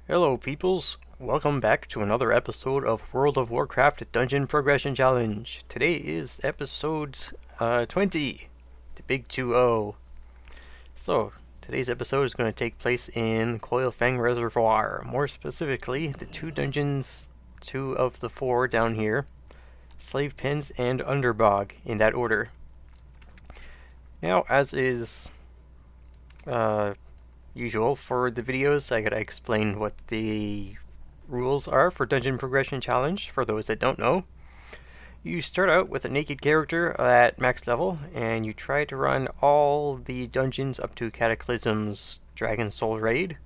Hello peoples, welcome back to another episode of World of Warcraft Dungeon Progression Challenge. Today is episode 20, the big 2-0. So, today's episode is going to take place in Coilfang Reservoir, more specifically the two dungeons, two of the four down here, Slave Pens and Underbog, in that order. Now, as is usual for the videos, I gotta explain what the rules are for Dungeon Progression Challenge, for those that don't know. You start out with a naked character at max level, and you try to run all the dungeons up to Cataclysm's Dragon Soul Raid,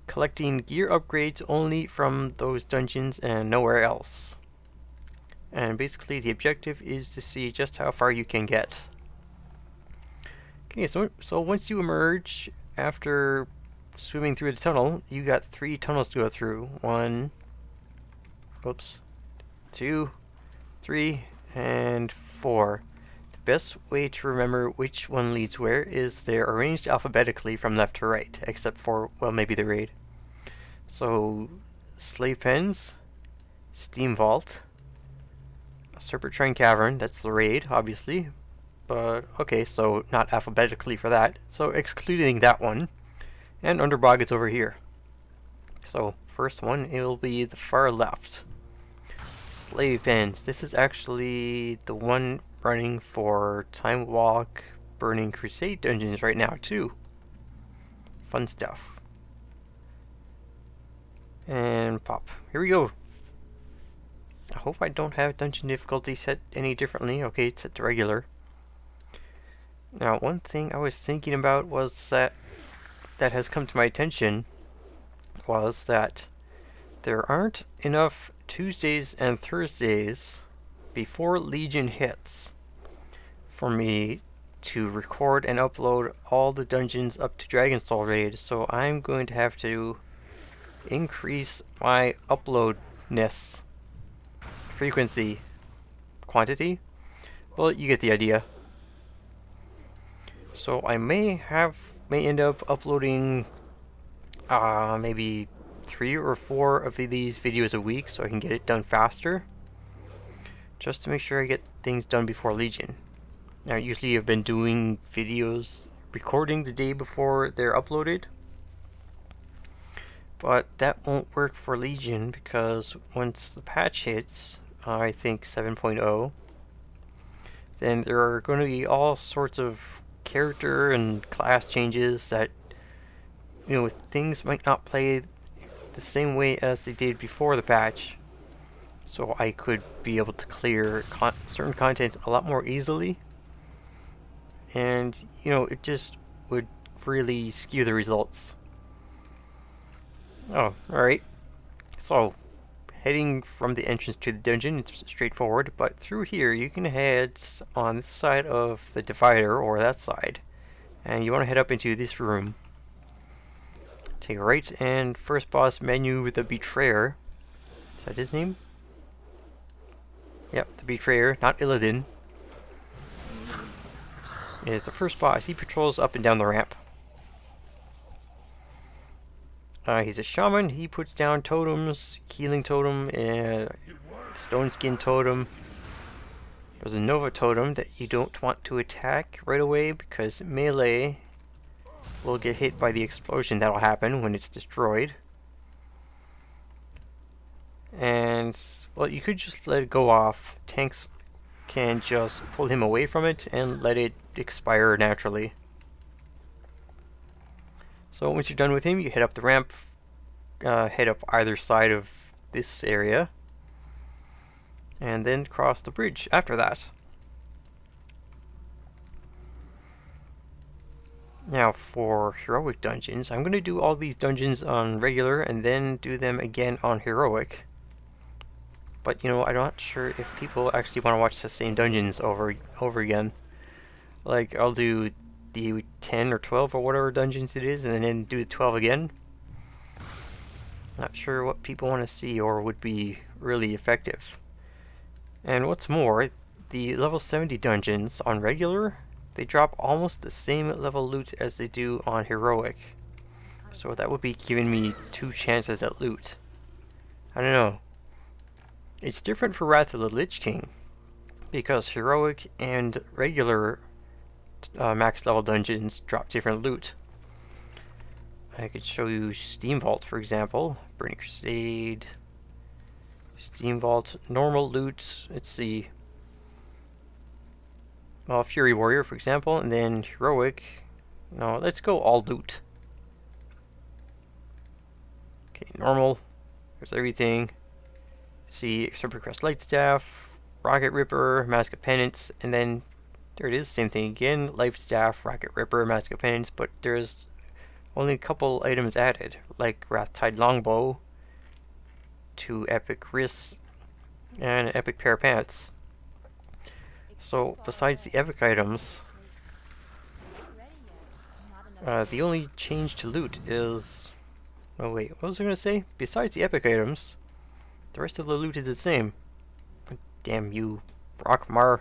collecting gear upgrades only from those dungeons and nowhere else. And basically the objective is to see just how far you can get. Okay, so once you emerge after swimming through the tunnel, you got 3 tunnels to go through. 1, 2, 3, and 4. The best way to remember which one leads where is they're arranged alphabetically from left to right, except for, well, maybe the raid. So, Slave Pens, Steam Vault, Serpentine Cavern, that's the raid, obviously. But, okay, so not alphabetically for that. So, excluding that one. And Underbog is over here. So, first one, it'll be the far left. Slave Pens. This is actually the one running for Time Walk Burning Crusade dungeons right now, too. Fun stuff. And pop. Here we go. I hope I don't have dungeon difficulty set any differently. Okay, it's set to regular. Now, one thing I was thinking about was that has come to my attention was that there aren't enough Tuesdays and Thursdays before Legion hits for me to record and upload all the dungeons up to Dragon Soul Raid, so I'm going to have to increase my uploadness frequency quantity. Well, you get the idea. So I may end up uploading maybe 3 or 4 of these videos a week so I can get it done faster, just to make sure I get things done before Legion. Now, usually I've been doing videos recording the day before they're uploaded, but that won't work for Legion because once the patch hits, I think 7.0, then there are going to be all sorts of character and class changes that, you know, things might not play the same way as they did before the patch. So I could be able to clear certain content a lot more easily. And, you know, it just would really skew the results. Oh, alright. So, heading from the entrance to the dungeon, it's straightforward, but through here you can head on this side of the divider, or that side, and you want to head up into this room. Take a right, and first boss menu with the Betrayer. Is that his name? Yep, the Betrayer, not Illidan, is the first boss. He patrols up and down the ramp. He's a shaman. He puts down totems, healing totem, stone skin totem. There's a Nova totem that you don't want to attack right away because melee will get hit by the explosion that'll happen when it's destroyed. And, well, you could just let it go off. Tanks can just pull him away from it and let it expire naturally. So once you're done with him, you head up the ramp, head up either side of this area, and then cross the bridge after that. Now for heroic dungeons, I'm going to do all these dungeons on regular and then do them again on heroic. But, you know, I'm not sure if people actually want to watch the same dungeons over again. Like, I'll do the 10 or 12 or whatever dungeons it is, and then do the 12 again. Not sure what people want to see or would be really effective. And what's more, the level 70 dungeons on regular, they drop almost the same level loot as they do on heroic. So that would be giving me 2 chances at loot. I don't know. It's different for Wrath of the Lich King, because heroic and regular max level dungeons drop different loot. I could show you Steam Vault, for example. Burning Crusade, Steam Vault, normal loot. Let's see. Well, Fury Warrior, for example, and then heroic. No, let's go all loot. Okay, normal. There's everything. See, Super Crest Lightstaff, Rocket Ripper, Mask of Penance, and then there it is, same thing again. Life Staff, Rocket Ripper, Mask of Penance, but there's only a couple items added, like Wrathtide Longbow, 2 epic wrists, and an epic pair of pants. So, besides the epic items, the only change to loot is... Oh wait, what was I gonna say? Besides the epic items, the rest of the loot is the same. But damn you, Rockmar,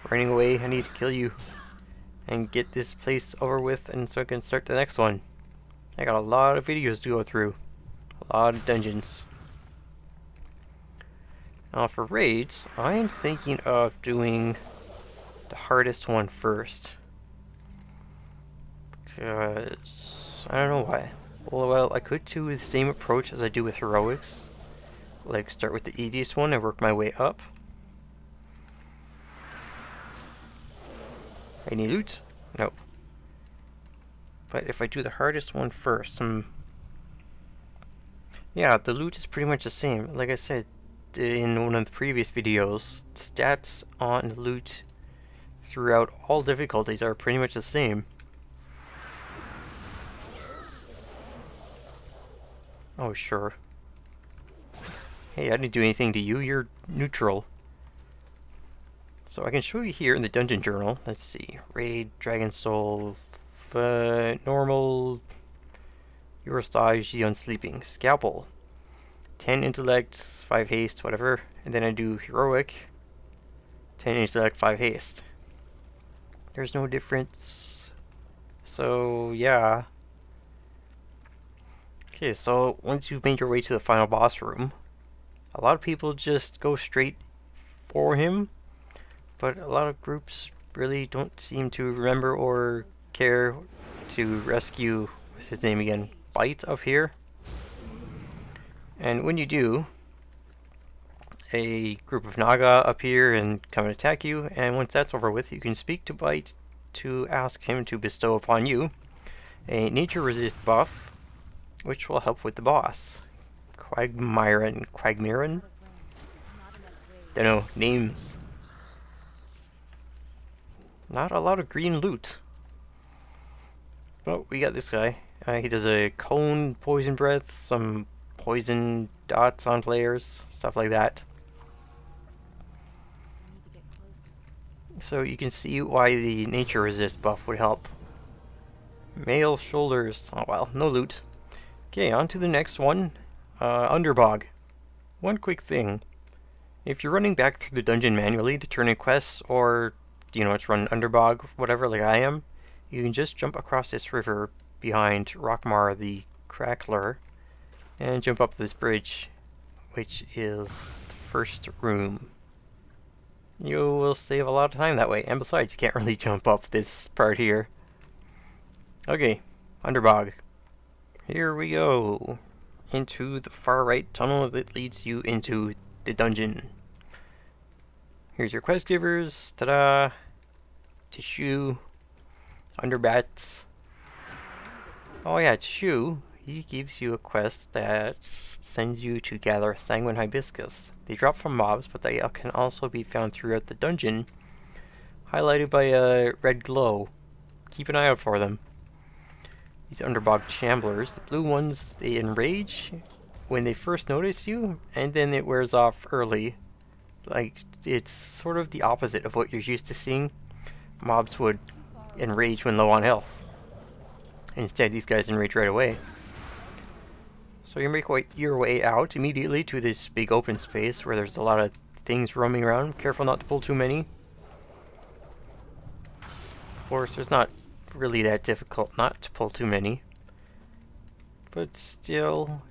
running away, I need to kill you. And get this place over with, and so I can start the next one. I got a lot of videos to go through. A lot of dungeons. Now for raids, I am thinking of doing the hardest one first. Because I don't know why. Well, I could do the same approach as I do with heroics. Like start with the easiest one and work my way up. Any loot? Nope. But if I do the hardest one first, yeah, the loot is pretty much the same. Like I said in one of the previous videos, stats on loot throughout all difficulties are pretty much the same. Oh, sure. Hey, I didn't do anything to you, you're neutral. So I can show you here in the dungeon journal. Let's see. Raid, Dragon Soul, normal, Eurostage, the Unsleeping, Scalpel, 10 intellect, 5 haste, whatever. And then I do heroic, 10 intellect, 5 haste. There's no difference. So, yeah. Okay, so once you've made your way to the final boss room, a lot of people just go straight for him. But a lot of groups really don't seem to remember or care to rescue, what's his name again, Bite up here. And when you do, a group of Naga appear and come and attack you, and once that's over with, you can speak to Bite to ask him to bestow upon you a nature resist buff, which will help with the boss. Quagmiran? Don't know, names. Not a lot of green loot. Oh, we got this guy. He does a cone, poison breath, some poison dots on players, stuff like that. So you can see why the nature resist buff would help. Male shoulders. Oh well, no loot. Okay, on to the next one. Underbog. One quick thing. If you're running back through the dungeon manually to turn in quests, or you know, it's run Underbog, whatever, like I am, you can just jump across this river behind Rockmar the Crackler and jump up this bridge, which is the first room. You will save a lot of time that way, and besides, you can't really jump up this part here. Okay, Underbog. Here we go. Into the far right tunnel that leads you into the dungeon. Here's your quest givers. Ta-da! Tissue. Underbats. Oh yeah, Tissue. He gives you a quest that sends you to gather Sanguine Hibiscus. They drop from mobs, but they can also be found throughout the dungeon, highlighted by a red glow. Keep an eye out for them. These Underbog Shamblers, the blue ones, they enrage when they first notice you, and then it wears off early. Like, it's sort of the opposite of what you're used to seeing. Mobs would enrage when low on health. Instead, these guys enrage right away. So you make your way out immediately to this big open space where there's a lot of things roaming around. Careful not to pull too many. Of course, it's not really that difficult not to pull too many. But still,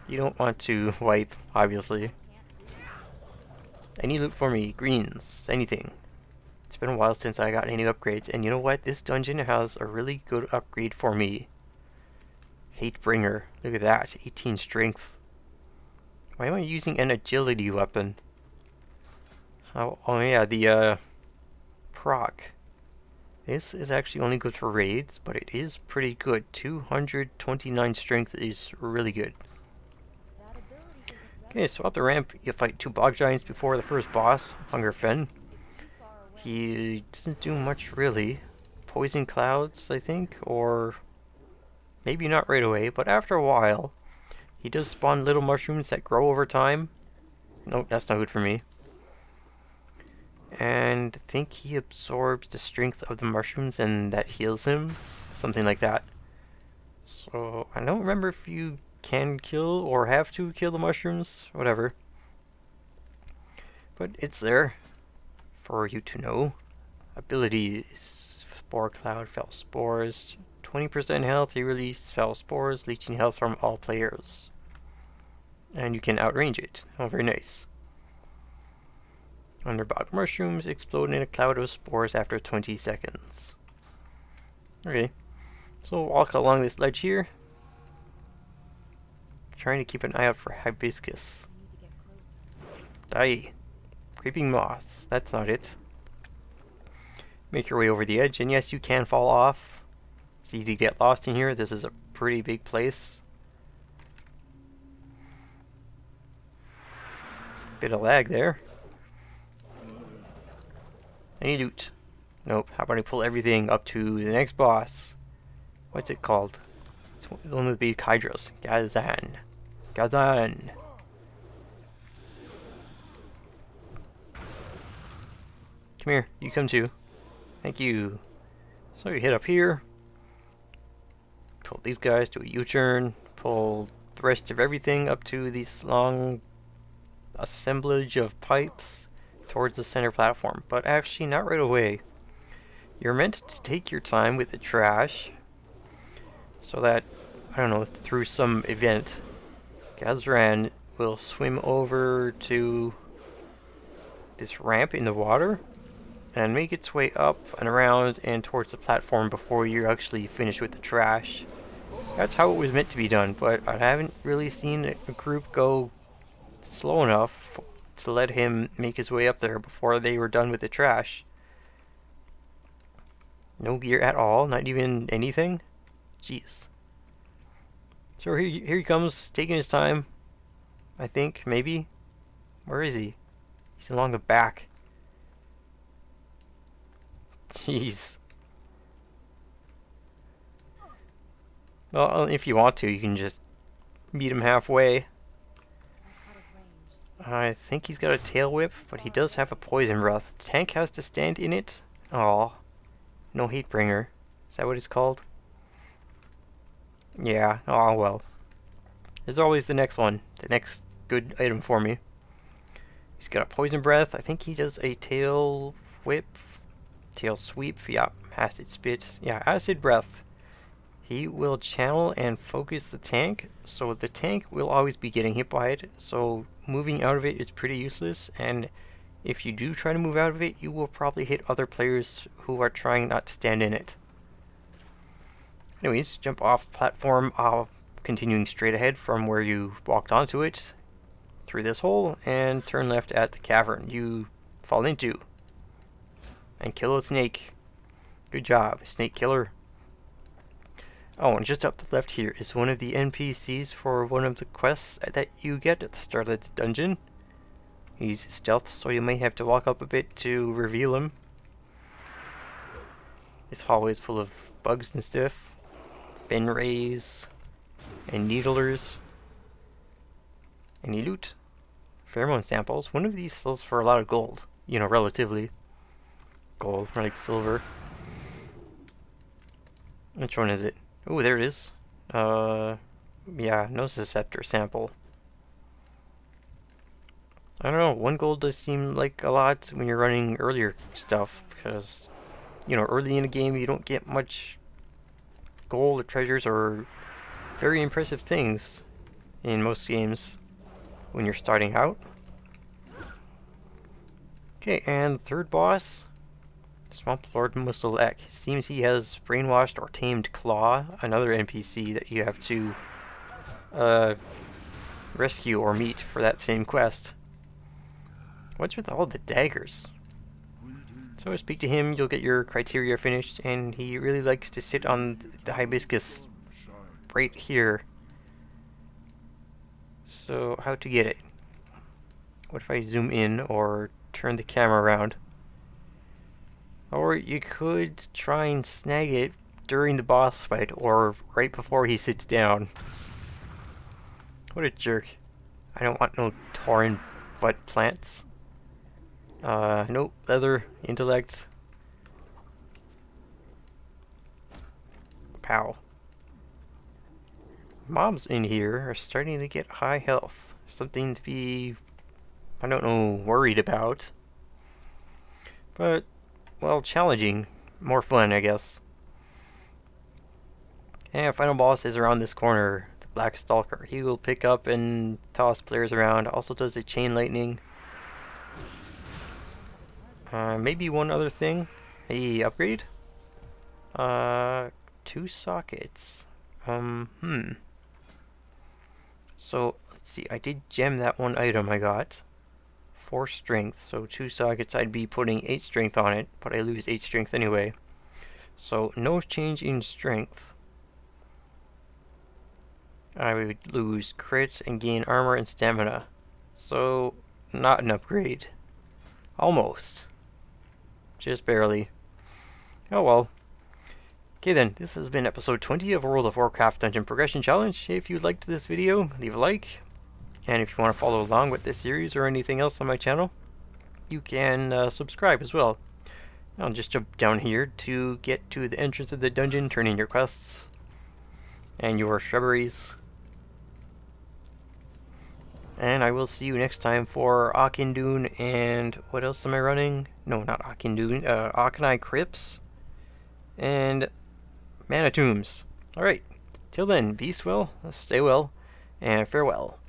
you don't want to wipe, obviously. Any loot for me? Greens, anything. It's been a while since I got any upgrades, and you know what? This dungeon has a really good upgrade for me. Hatebringer. Look at that. 18 strength. Why am I using an agility weapon? Oh yeah, the proc. This is actually only good for raids, but it is pretty good. 229 strength is really good. Okay, so up the ramp, you fight 2 bog giants before the first boss, Hunger Fen. He doesn't do much really. Poison clouds, I think, or maybe not right away, but after a while, he does spawn little mushrooms that grow over time. Nope, that's not good for me. And I think he absorbs the strength of the mushrooms and that heals him. Something like that. So, I don't remember if you can kill or have to kill the mushrooms. Whatever. But it's there for you to know. Abilities. Spore Cloud, Fell Spores. 20% health, you release Fell Spores, leeching health from all players. And you can outrange it. Oh, very nice. Underbog mushrooms explode in a cloud of spores after 20 seconds. Okay, so walk along this ledge here. Trying to keep an eye out for hibiscus. Die. Creeping moths, that's not it. Make your way over the edge, and yes, you can fall off. It's easy to get lost in here. This is a pretty big place. Bit of lag there. Any loot? Nope. How about I pull everything up to the next boss? What's it called? It's the one with the big hydras. Gazan. Gazan. Come here. You come too. Thank you. So you hit up here. Pull these guys, do a U-turn. Pull the rest of everything up to this long assemblage of pipes towards the center platform, but actually not right away. You're meant to take your time with the trash so that, I don't know, through some event, Gazran will swim over to this ramp in the water and make its way up and around and towards the platform before you're actually finished with the trash. That's how it was meant to be done, but I haven't really seen a group go slow enough to let him make his way up there before they were done with the trash. No gear at all, not even anything. Jeez. So here he comes, taking his time. I think, maybe. Where is he? He's along the back. Jeez. Well, if you want to, you can just meet him halfway. I think he's got a tail whip, but he does have a poison breath. The tank has to stand in it. Aw. No Hatebringer. Is that what it's called? Yeah. Oh well. There's always the next one. The next good item for me. He's got a poison breath. I think he does a tail whip. Tail sweep. Yeah. Acid spit. Yeah. Acid breath. He will channel and focus the tank, so the tank will always be getting hit by it, so moving out of it is pretty useless, and if you do try to move out of it, you will probably hit other players who are trying not to stand in it. Anyways, jump off the platform, continuing straight ahead from where you walked onto it, through this hole, and turn left at the cavern you fall into. And kill a snake. Good job, snake killer. Oh, and just up the left here is one of the NPCs for one of the quests that you get at the start of the dungeon. He's stealth, so you may have to walk up a bit to reveal him. This hallway is full of bugs and stuff. Fenrays and needlers. Any loot? Pheromone samples. One of these sells for a lot of gold. You know, relatively. Gold, more like silver. Which one is it? Oh, there it is. Yeah, Nociceptor sample. I don't know, 1 gold does seem like a lot when you're running earlier stuff, because, you know, early in the game you don't get much gold or treasures or very impressive things in most games when you're starting out. Okay, and third boss, Swamp Lord Musselek. Seems he has brainwashed or tamed Claw, another NPC that you have to rescue or meet for that same quest. What's with all the daggers? So speak to him, you'll get your criteria finished, and he really likes to sit on the hibiscus right here. So how to get it? What if I zoom in or turn the camera around? Or you could try and snag it during the boss fight or right before he sits down. What a jerk. I don't want no Tauren butt plants. Nope, leather, intellect. Pow. Mobs in here are starting to get high health. Something to be, I don't know, worried about. But, well, challenging. More fun, I guess. And final boss is around this corner. The Black Stalker. He will pick up and toss players around. Also does a chain lightning. Maybe one other thing. A upgrade? 2 sockets. So, let's see. I did gem that one item I got. 4 strength. So 2 sockets, I'd be putting 8 strength on it, but I lose 8 strength anyway. So, no change in strength. I would lose crits and gain armor and stamina. So, not an upgrade. Almost. Just barely. Oh well. Okay then, this has been episode 20 of World of Warcraft Dungeon Progression Challenge. If you liked this video, leave a like. And if you want to follow along with this series or anything else on my channel, you can subscribe as well. I'll just jump down here to get to the entrance of the dungeon, turn in your quests and your shrubberies. And I will see you next time for Auchindoun and what else am I running? No, not Auchindoun. Auchenai Crypts and Mana Tombs. Alright, till then, be well, stay well, and farewell.